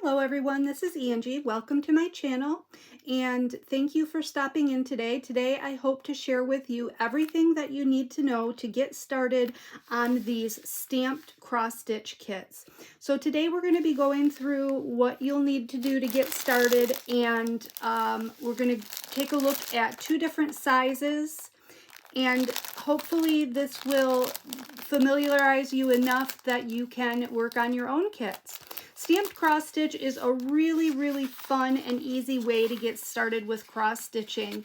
Hello everyone, this is Angie. Welcome to my channel and thank you for stopping in today. Today I hope to share with you everything that you need to know to get started on these stamped cross-stitch kits. So today we're going to be going through what you'll need to do to get started, and we're going to take a look at two different sizes, and hopefully this will familiarize you enough that you can work on your own kits. Stamped cross stitch is a really fun and easy way to get started with cross stitching.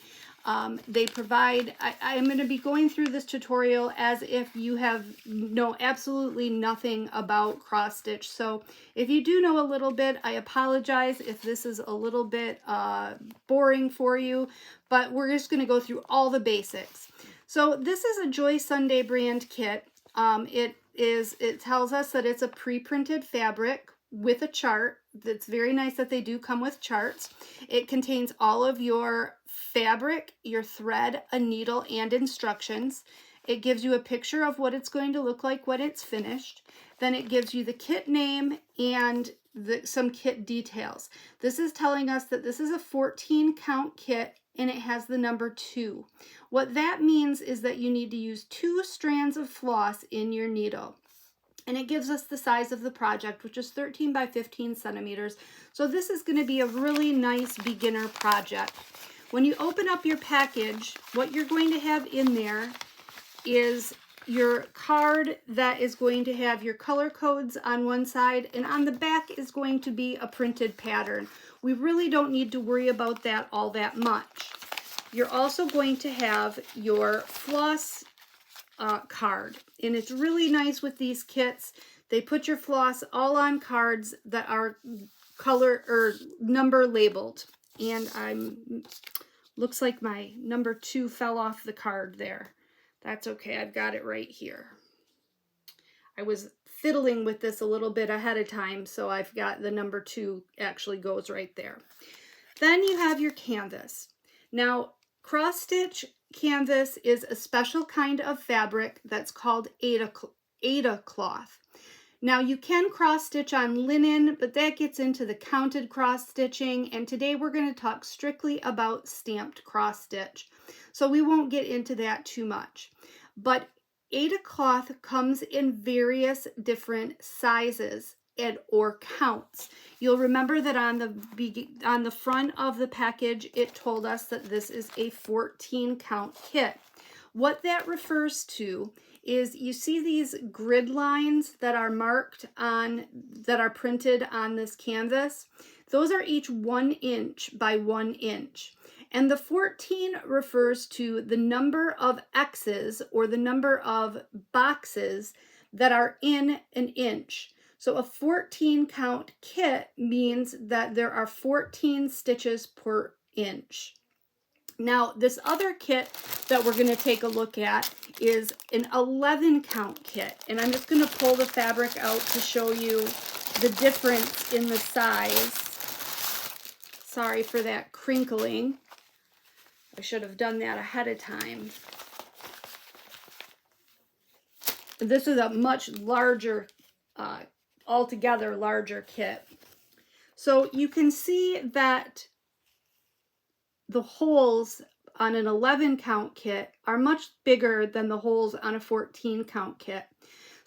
They provide, I'm going to be going through this tutorial as if you know absolutely nothing about cross stitch. So if you do know a little bit, I apologize if this is a little bit boring for you, but we're just going to go through all the basics. So this is a Joy Sunday brand kit. It tells us that it's a pre-printed fabric with a chart. That's very nice that they do come with charts. It contains all of your fabric, your thread, a needle, and instructions. It gives you a picture of what it's going to look like when it's finished. Then it gives you the kit name and some kit details. This is telling us that this is a 14 count kit and it has the number 2. What that means is that you need to use 2 strands of floss in your needle. And it gives us the size of the project, which is 13 by 15 centimeters. So this is going to be a really nice beginner project. When you open up your package, what you're going to have in there is your card that is going to have your color codes on one side, and on the back is going to be a printed pattern. We really don't need to worry about that all that much. You're also going to have your floss card, and it's really nice with these kits. They put your floss all on cards that are color or number labeled, and looks like my number 2 fell off the card there. That's okay, I've got it right here. I was fiddling with this a little bit ahead of time, so I've got the number 2 actually goes right there. Then you have your canvas. Now, cross stitch canvas is a special kind of fabric that's called Aida cloth. Now you can cross stitch on linen, but that gets into the counted cross stitching, and today we're going to talk strictly about stamped cross stitch. So we won't get into that too much. But Aida cloth comes in various different sizes or counts. You'll remember that on the front of the package, it told us that this is a 14 count kit. What that refers to is, you see these grid lines that are marked on, that are printed on this canvas? Those are each 1 inch by 1 inch. And the 14 refers to the number of X's, or the number of boxes that are in an inch. So a 14 count kit means that there are 14 stitches per inch. Now, this other kit that we're going to take a look at is an 11 count kit. And I'm just going to pull the fabric out to show you the difference in the size. Sorry for that crinkling. I should have done that ahead of time. This is a much larger, altogether larger kit. So you can see that the holes on an 11 count kit are much bigger than the holes on a 14 count kit.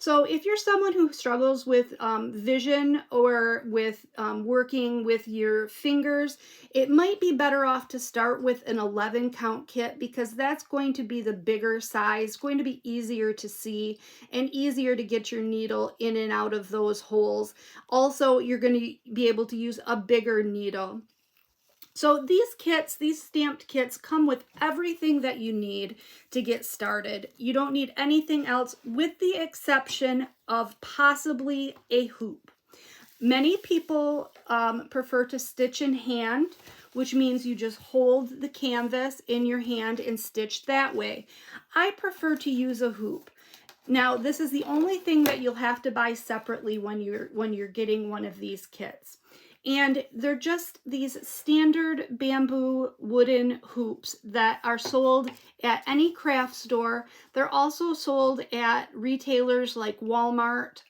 So if you're someone who struggles with vision or with working with your fingers, it might be better off to start with an 11 count kit, because that's going to be the bigger size, going to be easier to see and easier to get your needle in and out of those holes. Also, you're going to be able to use a bigger needle. So these kits, these stamped kits, come with everything that you need to get started. You don't need anything else, with the exception of possibly a hoop. Many people prefer to stitch in hand, which means you just hold the canvas in your hand and stitch that way. I prefer to use a hoop. Now, this is the only thing that you'll have to buy separately when you're getting one of these kits. And they're just these standard bamboo wooden hoops that are sold at any craft store. They're also sold at retailers like Walmart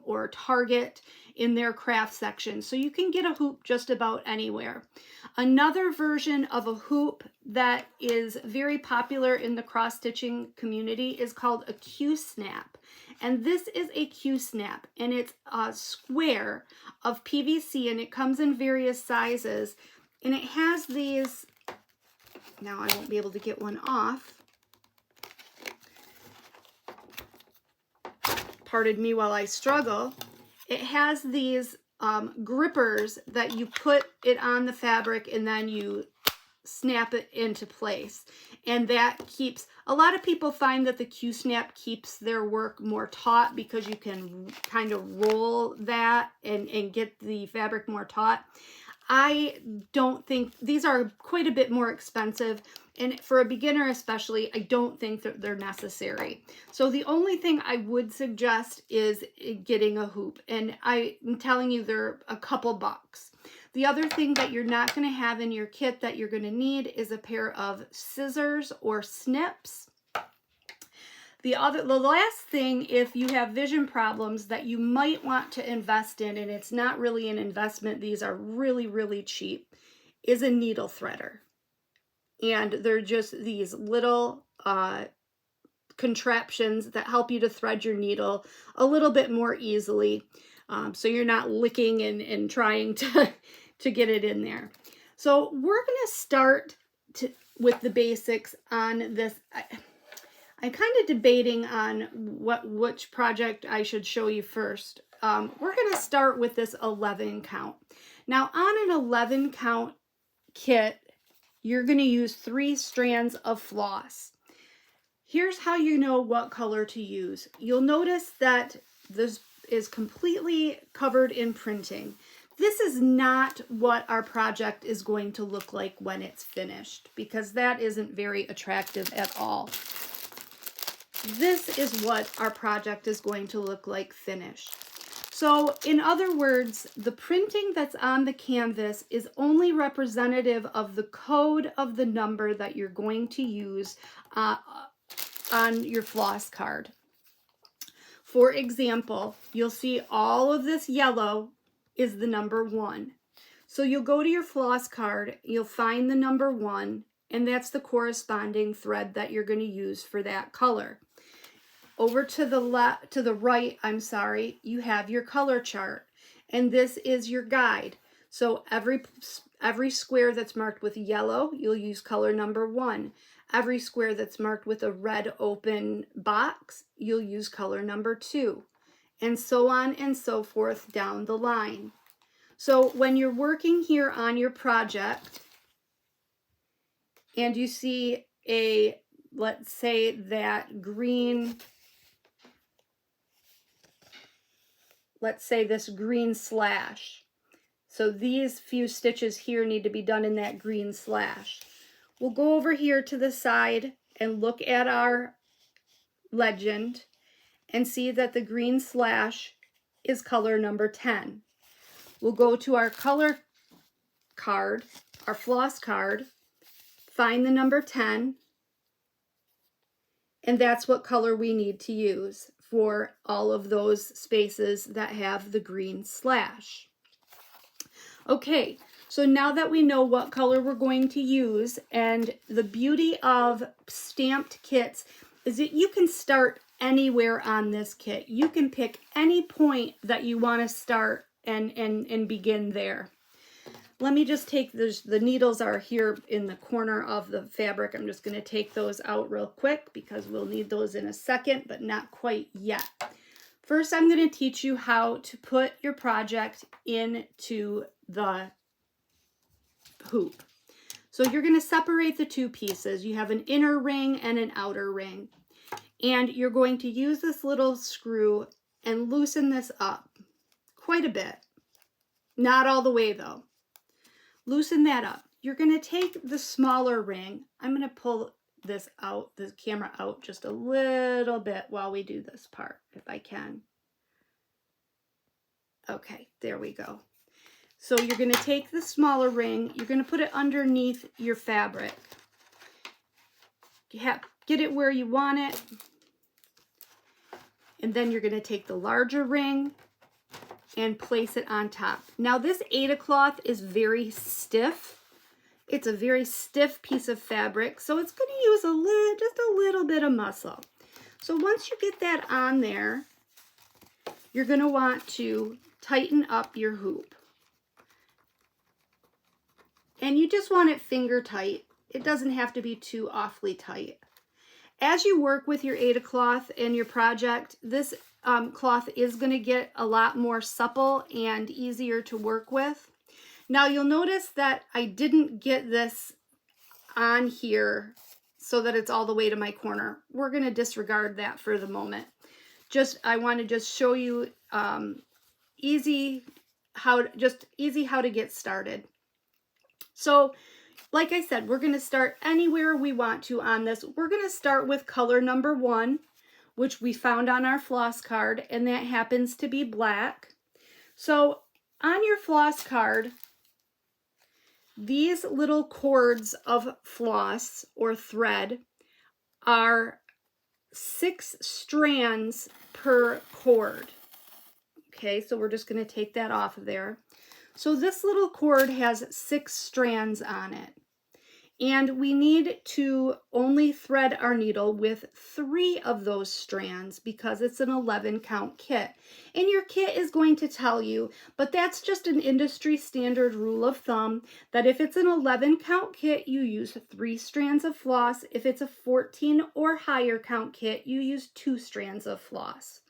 or Target, in their craft section. So you can get a hoop just about anywhere. Another version of a hoop that is very popular in the cross-stitching community is called a Q-snap. And this is a Q-snap, and it's a square of PVC, and it comes in various sizes. And it has these, now I won't be able to get one off. Pardon me while I struggle. It has these grippers that you put it on the fabric and then you snap it into place. And that keeps, a lot of people find that the Q-snap keeps their work more taut because you can kind of roll that and get the fabric more taut. I don't think, these are quite a bit more expensive, and for a beginner especially, I don't think that they're necessary. So the only thing I would suggest is getting a hoop, and I'm telling you, they're a couple bucks. The other thing that you're not going to have in your kit that you're going to need is a pair of scissors or snips. The last thing, if you have vision problems that you might want to invest in, and it's not really an investment, these are really, really cheap, is a needle threader. And they're just these little contraptions that help you to thread your needle a little bit more easily. So you're not licking and trying to get it in there. So we're going to start with the basics on this. I'm kind of debating on which project I should show you first. We're going to start with this 11 count. Now on an 11 count kit, you're going to use 3 strands of floss. Here's how you know what color to use. You'll notice that this is completely covered in printing. This is not what our project is going to look like when it's finished, because that isn't very attractive at all. This is what our project is going to look like finished. So in other words, the printing that's on the canvas is only representative of the code of the number that you're going to use on your floss card. For example, you'll see all of this yellow is the number 1. So you'll go to your floss card, you'll find the number 1, and that's the corresponding thread that you're going to use for that color. Over to the right, you have your color chart, and this is your guide. So every square that's marked with yellow, you'll use color number 1. Every square that's marked with a red open box, you'll use color number 2, and so on and so forth down the line. So when you're working here on your project and you see let's say that green, let's say this green slash. So these few stitches here need to be done in that green slash. We'll go over here to the side and look at our legend and see that the green slash is color number 10. We'll go to our color card, our floss card, find the number 10, and that's what color we need to use for all of those spaces that have the green slash. Okay, so now that we know what color we're going to use, and the beauty of stamped kits is that you can start anywhere on this kit. You can pick any point that you want to start and begin there. Let me just take the needles are here in the corner of the fabric. I'm just going to take those out real quick because we'll need those in a second, but not quite yet. First, I'm going to teach you how to put your project into the hoop. So you're going to separate the 2 pieces. You have an inner ring and an outer ring. And you're going to use this little screw and loosen this up quite a bit. Not all the way though. Loosen that up. You're going to take the smaller ring. I'm going to pull this out, the camera out just a little bit while we do this part, if I can. Okay, there we go. So you're going to take the smaller ring, you're going to put it underneath your fabric. Get it where you want it. And then you're going to take the larger ring and place it on top. Now this Aida cloth is very stiff. It's a very stiff piece of fabric, so it's going to use just a little bit of muscle. So once you get that on there, you're going to want to tighten up your hoop. And you just want it finger tight. It doesn't have to be too awfully tight. As you work with your Aida cloth and your project, this cloth is going to get a lot more supple and easier to work with. Now you'll notice that I didn't get this on here so that it's all the way to my corner. We're going to disregard that for the moment. I want to just show you easy how to get started. So like I said, we're going to start anywhere we want to on this. We're going to start with color number 1, which we found on our floss card, and that happens to be black. So on your floss card, these little cords of floss or thread are 6 strands per cord. Okay, so we're just going to take that off of there. So this little cord has 6 strands on it. And we need to only thread our needle with 3 of those strands because it's an 11 count kit. And your kit is going to tell you, but that's just an industry standard rule of thumb, that if it's an 11 count kit, you use 3 strands of floss. If it's a 14 or higher count kit, you use 2 strands of floss.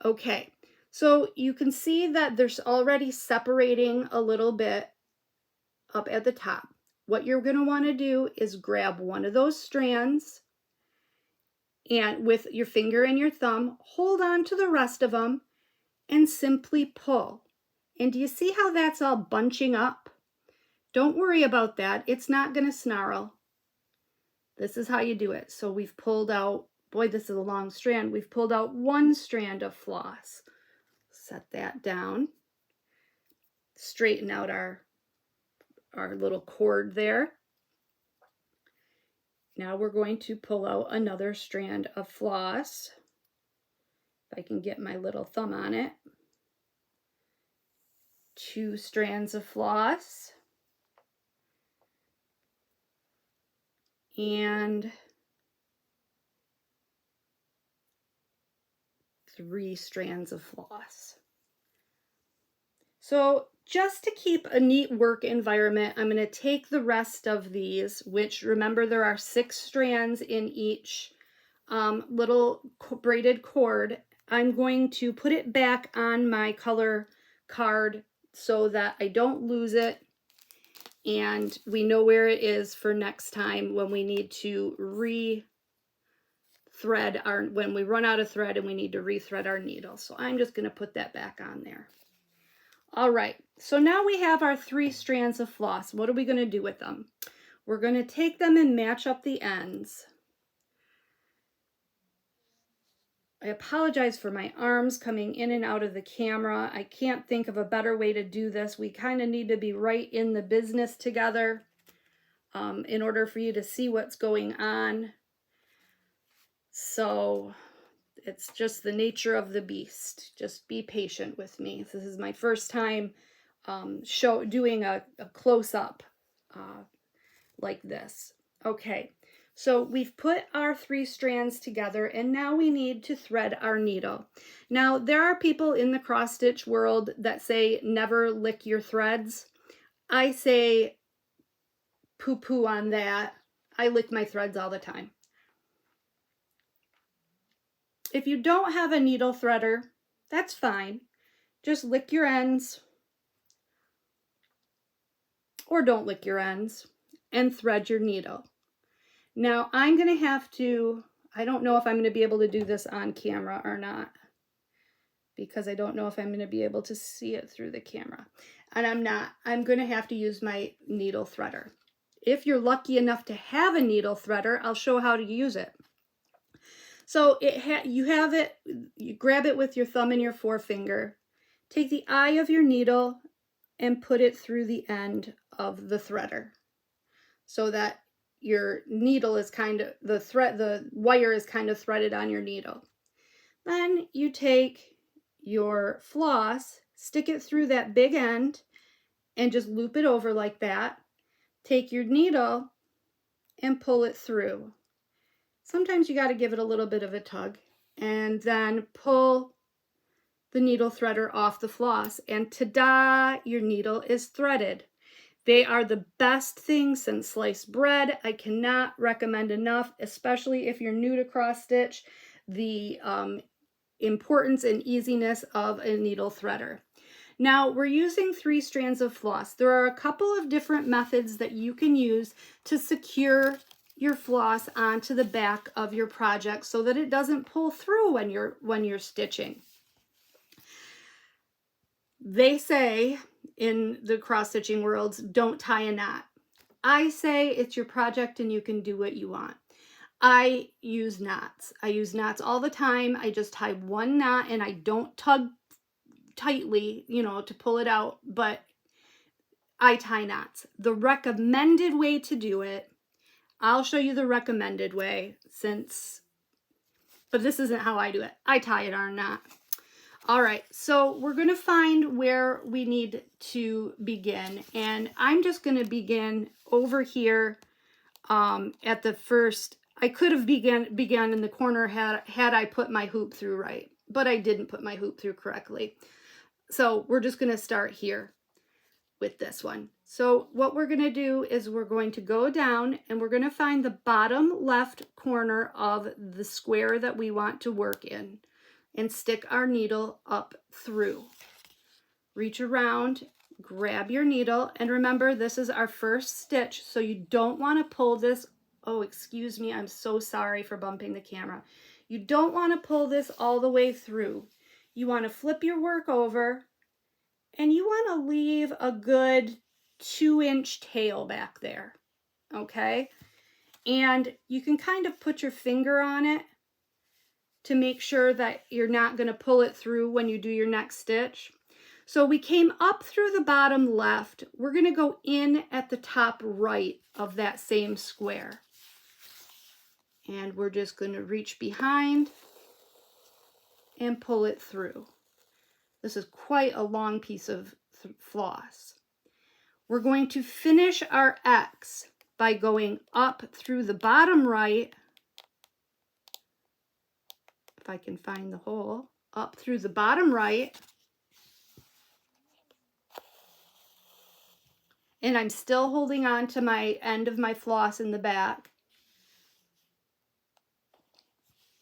Okay, so you can see that there's already separating a little bit up at the top. What you're going to want to do is grab one of those strands and with your finger and your thumb, hold on to the rest of them and simply pull. And do you see how that's all bunching up? Don't worry about that. It's not going to snarl. This is how you do it. So we've pulled out, boy, this is a long strand. We've pulled out 1 strand of floss. Set that down. Straighten out our little cord there. Now we're going to pull out another strand of floss. If I can get my little thumb on it. 2 strands of floss. And 3 strands of floss. So just to keep a neat work environment, I'm going to take the rest of these, which remember there are 6 strands in each little braided cord. I'm going to put it back on my color card so that I don't lose it and we know where it is for next time when we need to when we run out of thread and we need to rethread our needle. So I'm just going to put that back on there. All right, so now we have our 3 strands of floss. What are we going to do with them? We're going to take them and match up the ends. I apologize for my arms coming in and out of the camera. I can't think of a better way to do this. We kind of need to be right in the business together in order for you to see what's going on. So it's just the nature of the beast. Just be patient with me. This is my first time doing a close-up like this. Okay, so we've put our 3 strands together and now we need to thread our needle. Now there are people in the cross stitch world that say never lick your threads. I say poo-poo on that. I lick my threads all the time. If you don't have a needle threader, that's fine. Just lick your ends, or don't lick your ends, and thread your needle. Now I'm going to have to, I don't know if I'm going to be able to do this on camera or not, because I don't know if I'm going to be able to see it through the camera. And I'm not. I'm going to have to use my needle threader. If you're lucky enough to have a needle threader, I'll show how to use it. So you grab it with your thumb and your forefinger, take the eye of your needle and put it through the end of the threader so that your needle is the wire is kind of threaded on your needle. Then you take your floss, stick it through that big end and just loop it over like that. Take your needle and pull it through. Sometimes you got to give it a little bit of a tug, and then pull the needle threader off the floss, and ta-da, your needle is threaded. They are the best thing since sliced bread. I cannot recommend enough, especially if you're new to cross stitch, the importance and easiness of a needle threader. Now we're using 3 strands of floss. There are a couple of different methods that you can use to secure your floss onto the back of your project so that it doesn't pull through when you're stitching. They say in the cross stitching worlds, don't tie a knot. I say it's your project and you can do what you want. I use knots. I use knots all the time. I just tie one knot and I don't tug tightly, you know, to pull it out, but I tie knots. The recommended way to do it, I'll show you the recommended way but this isn't how I do it. I tie it on a knot. All right, so we're going to find where we need to begin, and I'm just going to begin over here at the first. I could have begun in the corner had I put my hoop through right, but I didn't put my hoop through correctly. So we're just going to start here with this one. So what we're going to do is we're going to go down and we're going to find the bottom left corner of the square that we want to work in and stick our needle up through. Reach around, grab your needle, and remember this is our first stitch, so you don't want to pull this. Oh, excuse me, I'm so sorry for bumping the camera. You don't want to pull this all the way through. You want to flip your work over, and you want to leave a good 2-inch tail back there, okay? And you can kind of put your finger on it to make sure that you're not going to pull it through when you do your next stitch. So we came up through the bottom left. We're going to go in at the top right of that same square. And we're just going to reach behind and pull it through. This is quite a long piece of floss. We're going to finish our X by going up through the bottom right. If I can find the hole, up through the bottom right. And I'm still holding on to my end of my floss in the back.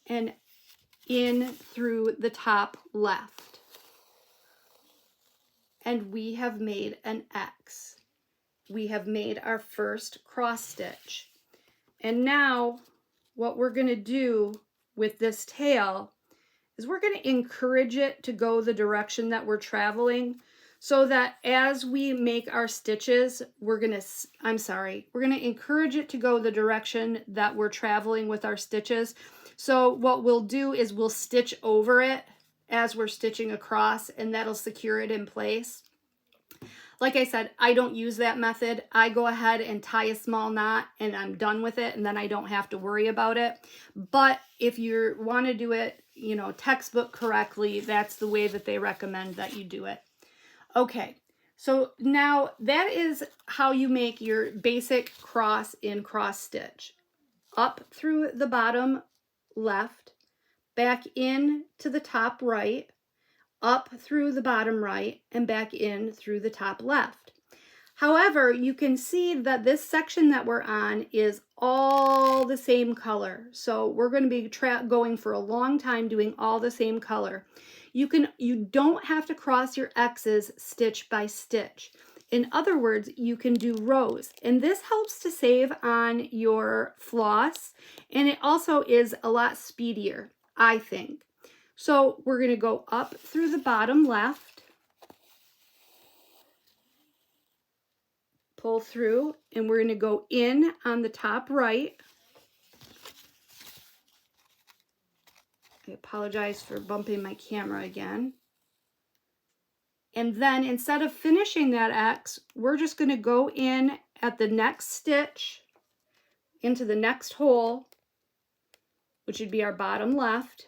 And in through the top left. And we have made an X. We have made our first cross stitch. And now what we're going to do with this tail is we're going to encourage it to go the direction that we're traveling, so that as we make our stitches, we're going to encourage it to go the direction that we're traveling with our stitches. So what we'll do is we'll stitch over it as we're stitching across, and that'll secure it in place. Like I said, I don't use that method. I go ahead and tie a small knot and I'm done with it, and then I don't have to worry about it. But if you want to do it, you know, textbook correctly, that's the way that they recommend that you do it. Okay, so now that is how you make your basic cross in cross stitch. Up through the bottom left, back in to the top right, up through the bottom right, and back in through the top left. However, you can see that this section that we're on is all the same color. So we're going to be going for a long time doing all the same color. You don't have to cross your X's stitch by stitch. In other words, you can do rows, and this helps to save on your floss, and it also is a lot speedier, I think. So we're going to go up through the bottom left, pull through, and we're going to go in on the top right. I apologize for bumping my camera again. And then instead of finishing that X, we're just going to go in at the next stitch into the next hole, which would be our bottom left.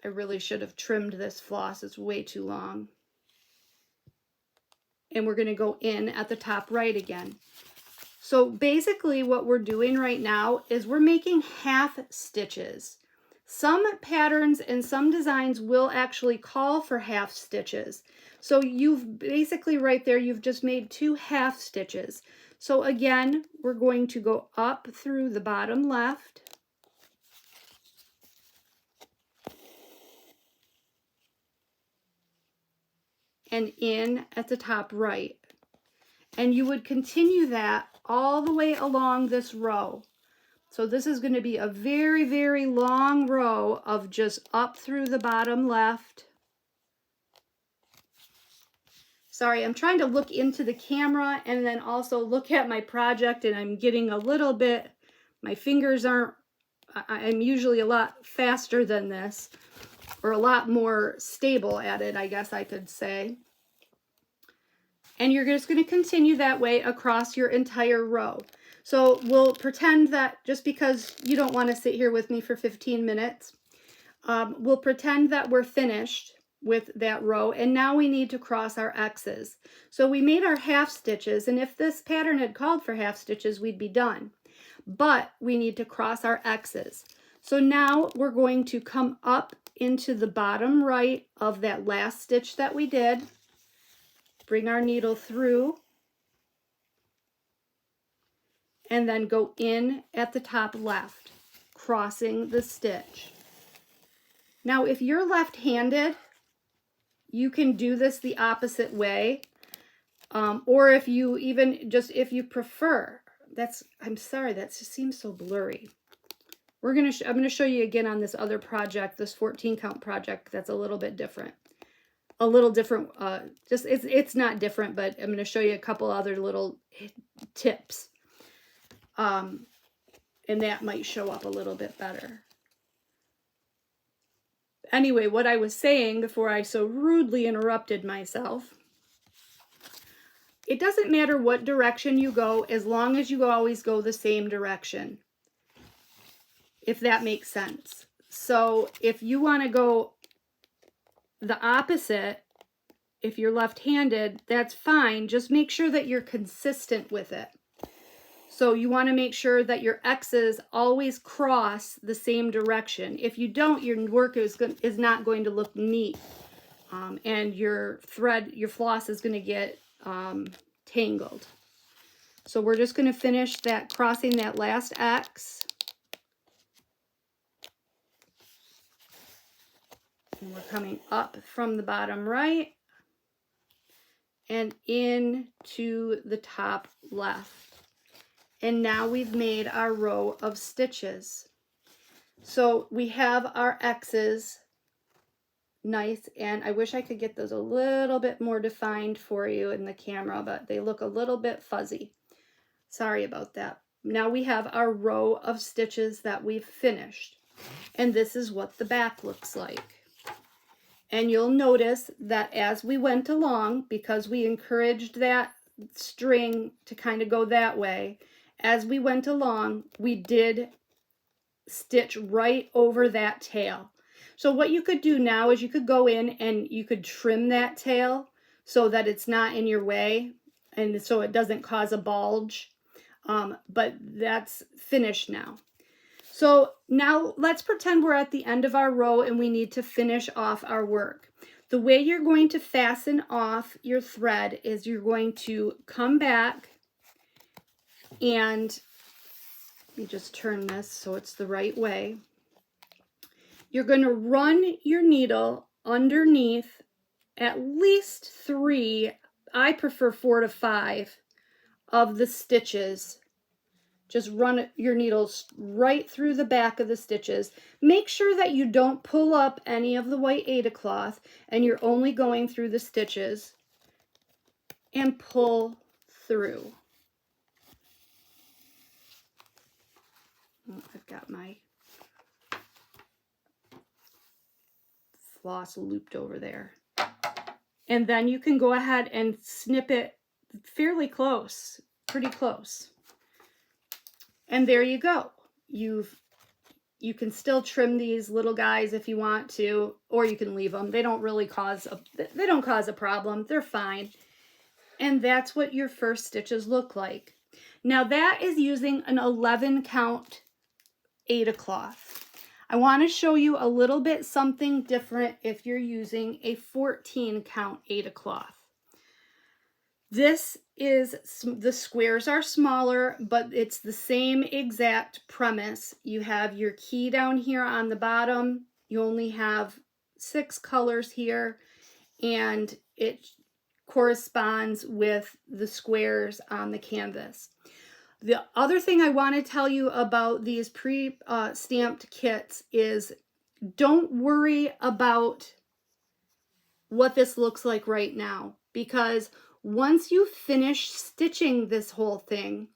I really should have trimmed this floss. It's way too long. And we're going to go in at the top right again. So basically what we're doing right now is we're making half stitches. Some patterns and some designs will actually call for half stitches. So you've basically right there, you've just made 2 half stitches. So again, we're going to go up through the bottom left. And in at the top right. And you would continue that all the way along this row. So this is going to be a very, very long row of just up through the bottom left. Sorry, I'm trying to look into the camera and then also look at my project, and I'm getting a little bit, my fingers aren't, I'm usually a lot faster than this, or a lot more stable at it, I guess I could say. And you're just going to continue that way across your entire row. So we'll pretend that, just because you don't want to sit here with me for 15 minutes, we'll pretend that we're finished with that row, and now we need to cross our X's. So we made our half stitches, and if this pattern had called for half stitches, we'd be done. But we need to cross our X's. So now we're going to come up into the bottom right of that last stitch that we did. Bring our needle through, and then go in at the top left, crossing the stitch. Now, if you're left-handed, you can do this the opposite way, or if you even if you prefer. I'm sorry, that just seems so blurry. I'm gonna show you again on this other project, this 14 count project. That's a little bit different. A little different, it's not different, but I'm going to show you a couple other little tips. And that might show up a little bit better. Anyway, what I was saying before I so rudely interrupted myself, it doesn't matter what direction you go as long as you always go the same direction, if that makes sense. So if you want to go the opposite, if you're left-handed, that's fine. Just make sure that you're consistent with it. So you want to make sure that your X's always cross the same direction. If you don't, your work is not going to look neat. And your floss is going to get tangled. So we're just going to finish that, crossing that last X. And we're coming up from the bottom right and into the top left. And now we've made our row of stitches. So we have our X's nice, and I wish I could get those a little bit more defined for you in the camera, but they look a little bit fuzzy. Sorry about that. Now we have our row of stitches that we've finished. And this is what the back looks like. And you'll notice that as we went along, because we encouraged that string to kind of go that way, as we went along, we did stitch right over that tail. So what you could do now is you could go in and you could trim that tail so that it's not in your way and so it doesn't cause a bulge. But that's finished now. So now let's pretend we're at the end of our row and we need to finish off our work. The way you're going to fasten off your thread is you're going to come back, and let me just turn this so it's the right way. You're going to run your needle underneath at least 3, I prefer 4 to 5 of the stitches. Just run your needles right through the back of the stitches. Make sure that you don't pull up any of the white Aida cloth and you're only going through the stitches, and pull through. Oh, I've got my floss looped over there. And then you can go ahead and snip it fairly close, pretty close. And there you go. You've You can still trim these little guys if you want to, or you can leave them. They don't really cause a problem. They're fine. And that's what your first stitches look like. Now that is using an 11 count Aida cloth. I want to show you a little bit something different if you're using a 14 count Aida cloth. This is, the squares are smaller, but it's the same exact premise. You have your key down here on the bottom. You only have 6 colors here, and it corresponds with the squares on the canvas. The other thing I want to tell you about these pre-stamped kits is don't worry about what this looks like right now, because once you finish stitching this whole thing,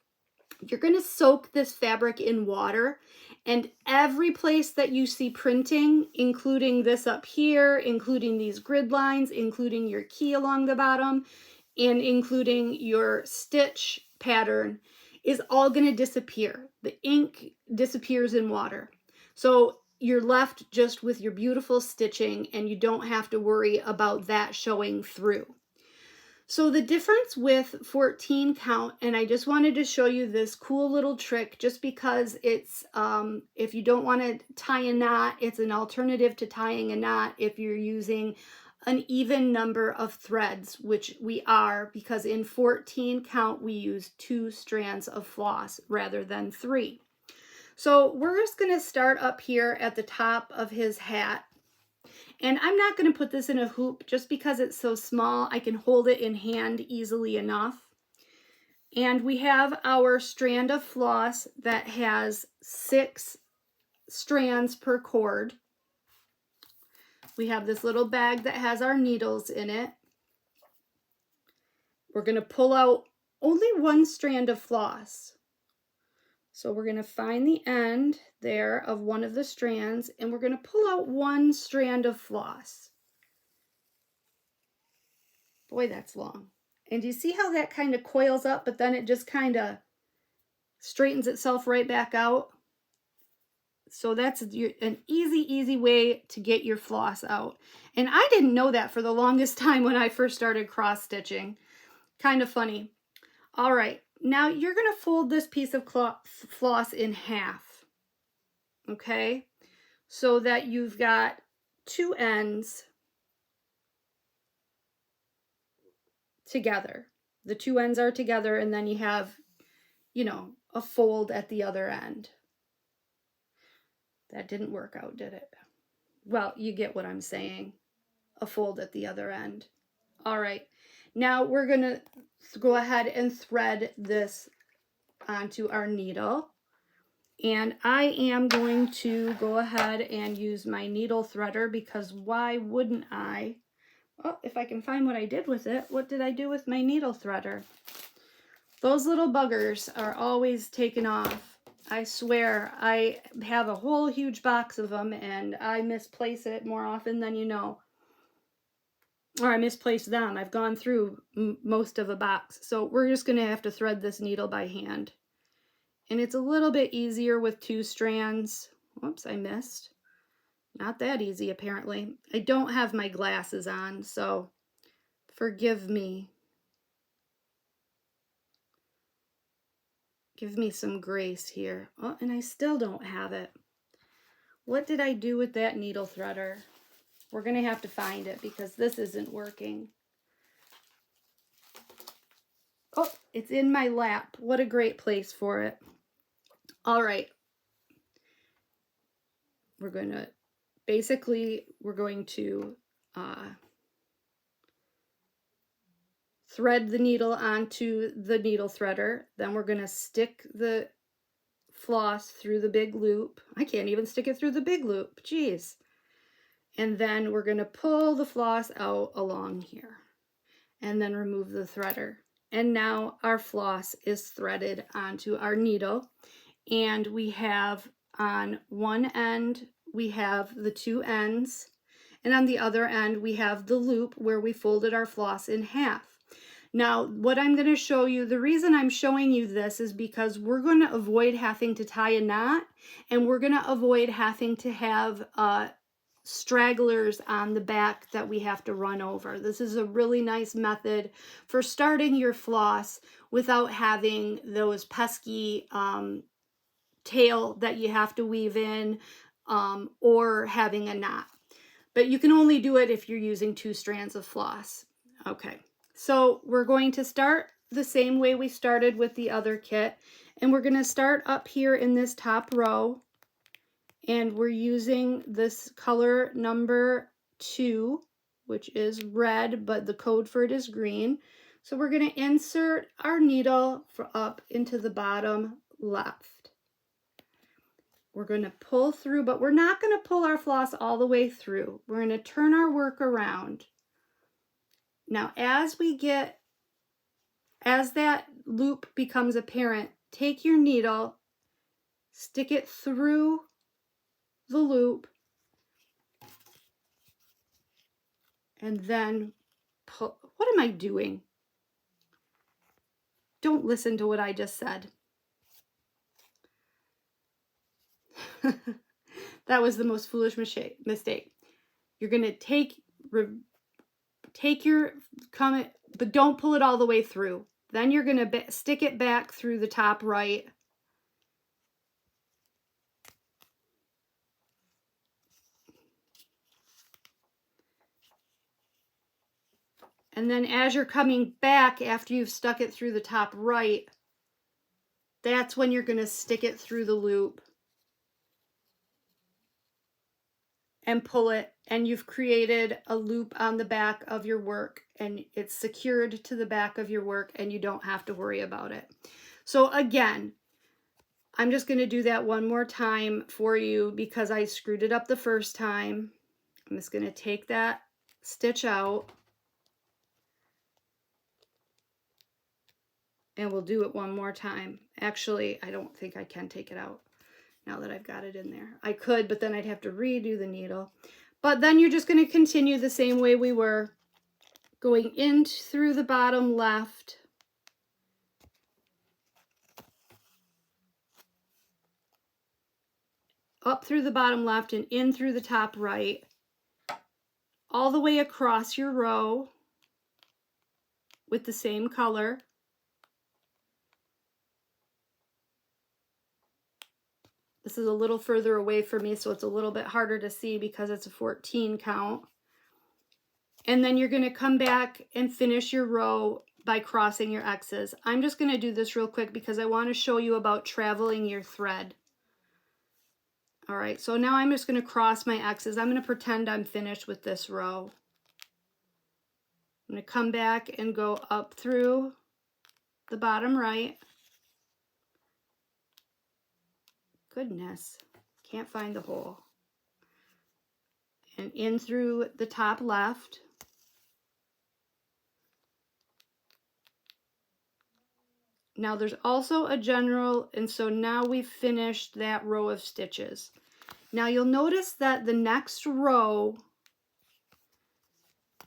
you're going to soak this fabric in water, and every place that you see printing, including this up here, including these grid lines, including your key along the bottom, and including your stitch pattern, is all going to disappear. The ink disappears in water. So you're left just with your beautiful stitching, and you don't have to worry about that showing through. So the difference with 14 count, and I just wanted to show you this cool little trick just because it's, if you don't want to tie a knot, it's an alternative to tying a knot if you're using an even number of threads, which we are, because in 14 count we use 2 strands of floss rather than 3. So we're just going to start up here at the top of his hat. And I'm not going to put this in a hoop just because it's so small. I can hold it in hand easily enough. And we have our strand of floss that has 6 strands per cord. We have this little bag that has our needles in it. We're going to pull out only 1 strand of floss. So we're going to find the end there of one of the strands, and we're going to pull out 1 strand of floss. Boy, that's long. And do you see how that kind of coils up, but then it just kind of straightens itself right back out? So that's an easy way to get your floss out. And I didn't know that for the longest time when I first started cross stitching. Kind of funny. All right, now you're going to fold this piece of floss in half. Okay, so that you've got 2 ends together. The 2 ends are together, and then you have, you know, a fold at the other end. That didn't work out, did it? Well, you get what I'm saying. A fold at the other end. All right, now we're going to go ahead and thread this onto our needle. And I am going to go ahead and use my needle threader, because why wouldn't I? Oh, if I can find what I did with it. What did I do with my needle threader? Those little buggers are always taken off. I swear, I have a whole huge box of them, and I misplace it more often than you know. Or I misplace them. I've gone through most of a box. So we're just going to have to thread this needle by hand. And it's a little bit easier with 2 strands. Whoops, I missed. Not that easy, apparently. I don't have my glasses on, so forgive me. Give me some grace here. Oh, and I still don't have it. What did I do with that needle threader? We're going to have to find it because this isn't working. Oh, it's in my lap. What a great place for it. All right. We're going to, basically, we're going to thread the needle onto the needle threader. Then we're going to stick the floss through the big loop. I can't even stick it through the big loop. Jeez. And then we're going to pull the floss out along here and then remove the threader. And now our floss is threaded onto our needle. And we have on one end, we have the 2 ends. And on the other end, we have the loop where we folded our floss in half. Now, what I'm going to show you, the reason I'm showing you this is because we're going to avoid having to tie a knot, and we're going to avoid having to have stragglers on the back that we have to run over. This is a really nice method for starting your floss without having those pesky tail that you have to weave in or having a knot. But you can only do it if you're using 2 strands of floss. Okay, so we're going to start the same way we started with the other kit, and we're going to start up here in this top row, and we're using this color number 2, which is red, but the code for it is green. So we're going to insert our needle up into the bottom left. We're going to pull through, but we're not going to pull our floss all the way through. We're going to turn our work around. Now, as that loop becomes apparent, take your needle, stick it through the loop, and then pull. What am I doing? Don't listen to what I just said. That was the most foolish mistake. You're going to take your comment, but don't pull it all the way through. Then you're going to stick it back through the top right. And then as you're coming back after you've stuck it through the top right, that's when you're going to stick it through the loop and pull it, and you've created a loop on the back of your work, and it's secured to the back of your work, and you don't have to worry about it. So again, I'm just going to do that one more time for you because I screwed it up the first time. I'm just going to take that stitch out, and we'll do it one more time. Actually, I don't think I can take it out now that I've got it in there. I could, but then I'd have to redo the needle. But then you're just going to continue the same way we were, going in through the bottom left, up through the bottom left and in through the top right, all the way across your row with the same color. This is a little further away from me, so it's a little bit harder to see because it's a 14 count. And then you're going to come back and finish your row by crossing your X's. I'm just going to do this real quick because I want to show you about traveling your thread. All right, so now I'm just going to cross my X's. I'm going to pretend I'm finished with this row. I'm going to come back and go up through the bottom right. Goodness, can't find the hole. And in through the top left. Now there's also a general, and so now we've finished that row of stitches. Now you'll notice that the next row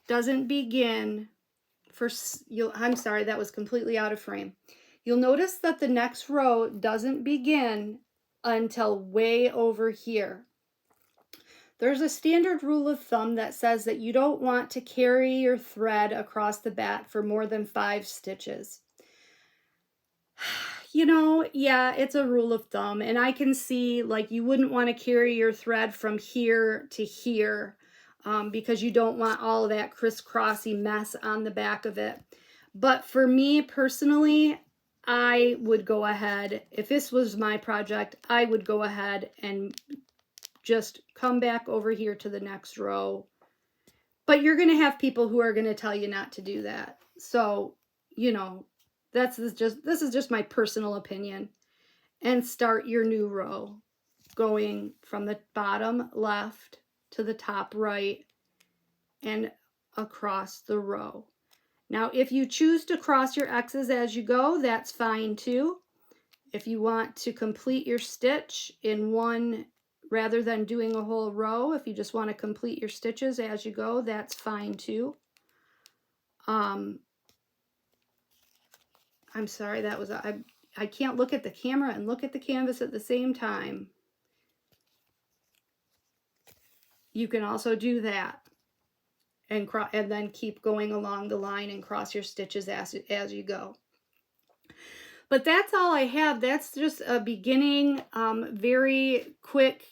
doesn't begin for, I'm sorry, that was completely out of frame. You'll notice that the next row doesn't begin until way over here. There's a standard rule of thumb that says that you don't want to carry your thread across the back for more than 5 stitches. You know, yeah, it's a rule of thumb, and I can see, like, you wouldn't want to carry your thread from here to here because you don't want all of that crisscrossy mess on the back of it. But for me personally, I would go ahead, if this was my project, I would go ahead and just come back over here to the next row. But you're going to have people who are going to tell you not to do that. So, you know, this is just my personal opinion. And start your new row going from the bottom left to the top right and across the row. Now, if you choose to cross your X's as you go, that's fine too. If you want to complete your stitch in one, rather than doing a whole row, if you just want to complete your stitches as you go, that's fine too. I'm sorry, that was, I can't look at the camera and look at the canvas at the same time. You can also do that and then keep going along the line and cross your stitches as you go. But that's all I have. That's just a beginning, very quick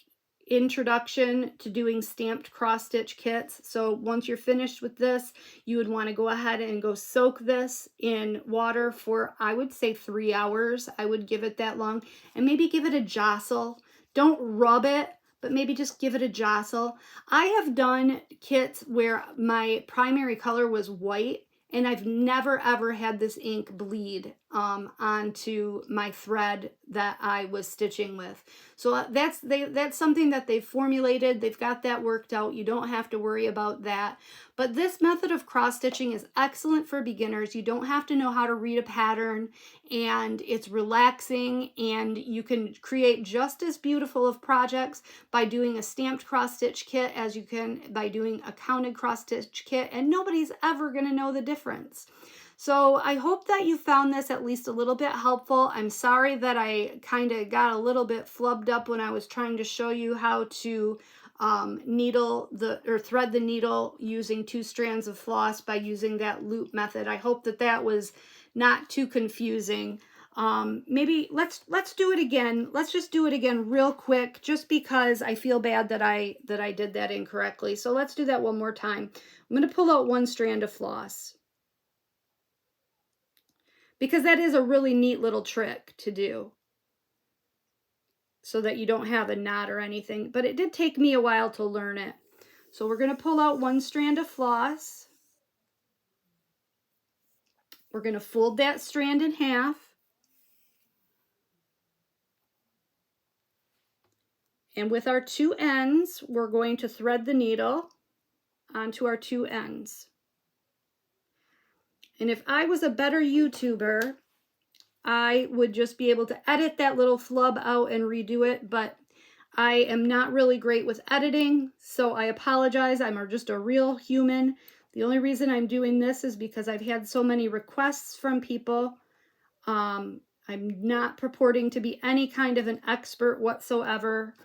introduction to doing stamped cross stitch kits. So once you're finished with this, you would want to go ahead and go soak this in water for, I would say, 3 hours. I would give it that long, and maybe give it a jostle. Don't rub it, but maybe just give it a jostle. I have done kits where my primary color was white, and I've never ever had this ink bleed onto my thread that I was stitching with. So that's something that they've formulated. They've got that worked out. You don't have to worry about that. But this method of cross stitching is excellent for beginners. You don't have to know how to read a pattern, and it's relaxing, and you can create just as beautiful of projects by doing a stamped cross stitch kit as you can by doing a counted cross stitch kit, and nobody's ever going to know the difference. So I hope that you found this at least a little bit helpful. I'm sorry that I kind of got a little bit flubbed up when I was trying to show you how to thread the needle using 2 strands of floss by using that loop method. I hope that that was not too confusing. Maybe let's do it again. Let's just do it again real quick, just because I feel bad that I did that incorrectly. So let's do that one more time. I'm going to pull out 1 strand of floss, because that is a really neat little trick to do so that you don't have a knot or anything. But it did take me a while to learn it. So we're going to pull out 1 strand of floss. We're going to fold that strand in half. And with our 2 ends, we're going to thread the needle onto our 2 ends. And if I was a better YouTuber, I would just be able to edit that little flub out and redo it, but I am not really great with editing, so I apologize. I'm just a real human. The only reason I'm doing this is because I've had so many requests from people. I'm not purporting to be any kind of an expert whatsoever.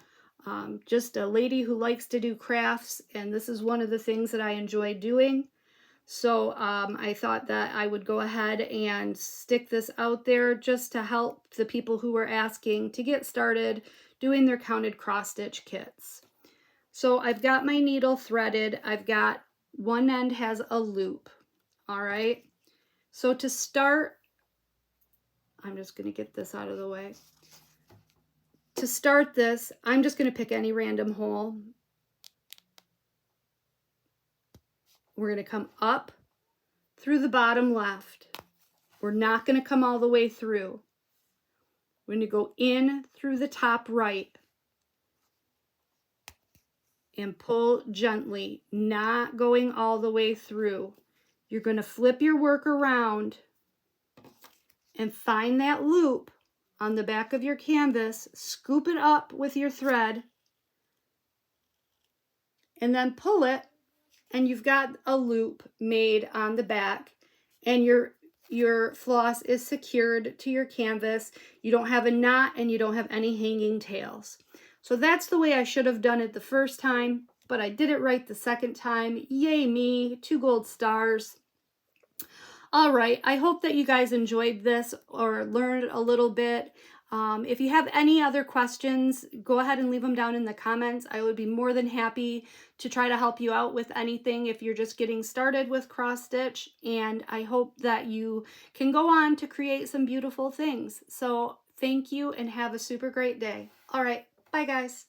Just a lady who likes to do crafts, and this is one of the things that I enjoy doing. So I thought that I would go ahead and stick this out there just to help the people who were asking to get started doing their counted cross stitch kits. So I've got my needle threaded. I've got one end has a loop. All right. So to start, I'm just going to get this out of the way. To start this, I'm just going to pick any random hole. We're going to come up through the bottom left. We're not going to come all the way through. We're going to go in through the top right and pull gently, not going all the way through. You're going to flip your work around and find that loop on the back of your canvas, scoop it up with your thread, and then pull it, and you've got a loop made on the back, and your floss is secured to your canvas. You don't have a knot, and you don't have any hanging tails. So that's the way I should have done it the first time, but I did it right the second time. Yay me, 2 gold stars. All right, I hope that you guys enjoyed this or learned a little bit. If you have any other questions, go ahead and leave them down in the comments. I would be more than happy to try to help you out with anything if you're just getting started with cross stitch. And I hope that you can go on to create some beautiful things. So thank you and have a super great day. All right, bye guys.